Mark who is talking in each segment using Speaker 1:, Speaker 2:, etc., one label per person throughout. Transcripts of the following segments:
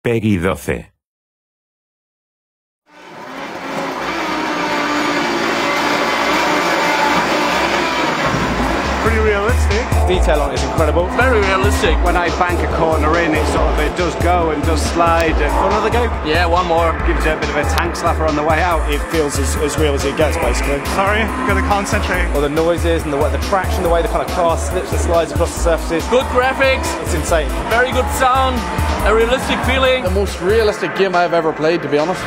Speaker 1: Peggy 12.
Speaker 2: Pretty realistic.
Speaker 3: Detail on it is incredible.
Speaker 4: Very realistic.
Speaker 3: When I bank a corner in, it does go and does slide. Another go?
Speaker 4: Yeah, one more.
Speaker 3: Gives you a bit of a tank slapper on the way out. It feels as real as it gets, basically.
Speaker 2: Sorry, gotta concentrate.
Speaker 3: All the noises and the traction, the way the kind of car slips and slides across the surfaces.
Speaker 4: Good graphics.
Speaker 3: It's insane.
Speaker 4: Very good sound. A realistic feeling.
Speaker 5: The most realistic game I've ever played, to be honest.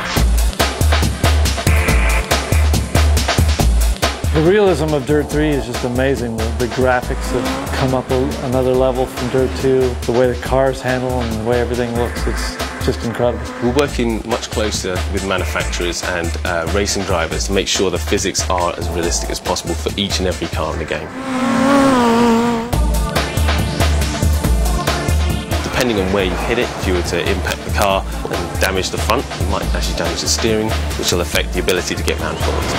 Speaker 6: The realism of DiRT 3 is just amazing. The graphics have come up another level from DiRT 2. The way the cars handle and the way everything looks, it's just incredible.
Speaker 7: We're working much closer with manufacturers and racing drivers to make sure the physics are as realistic as possible for each and every car in the game. Depending on where you hit it, if you were to impact the car and damage the front, you might actually damage the steering, which will affect the ability to get round forwards.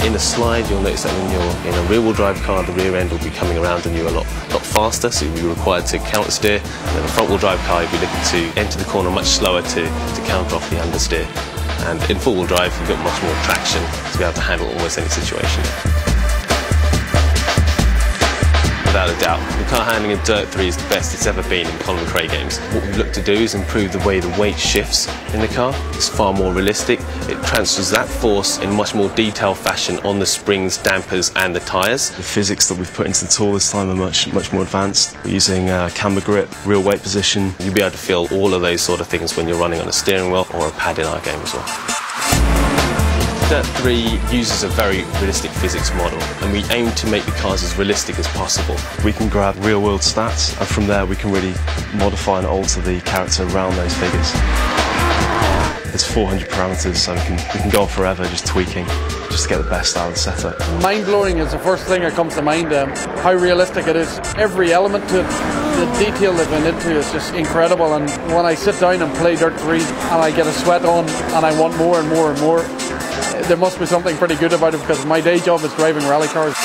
Speaker 7: In a slide, you'll notice that when you're in a rear-wheel drive car, the rear end will be coming around on you a lot faster, so you'll be required to counter steer. And in a front-wheel drive car, you'll be looking to enter the corner much slower to counter off the understeer. And in four-wheel drive, you've got much more traction to be able to handle almost any situation. Without a doubt, the car handling in DiRT 3 is the best it's ever been in Colin McRae games. What we've looked to do is improve the way the weight shifts in the car. It's far more realistic. It transfers that force in much more detailed fashion on the springs, dampers and the tyres.
Speaker 8: The physics that we've put into the tool this time are much more advanced. We're using camber grip, real weight position.
Speaker 7: You'll be able to feel all of those sort of things when you're running on a steering wheel or a pad in our game as well. DiRT 3 uses a very realistic physics model, and we aim to make the cars as realistic as possible.
Speaker 8: We can grab real-world stats, and from there we can really modify and alter the character around those figures. There's 400 parameters, so we can go on forever just tweaking, just to get the best out of the setup.
Speaker 5: Mind-blowing is the first thing that comes to mind. How realistic it is. Every element to it, the detail they've been into is just incredible. And when I sit down and play DiRT 3 and I get a sweat on and I want more and more and more, there must be something pretty good about it, because my day job is driving rally cars.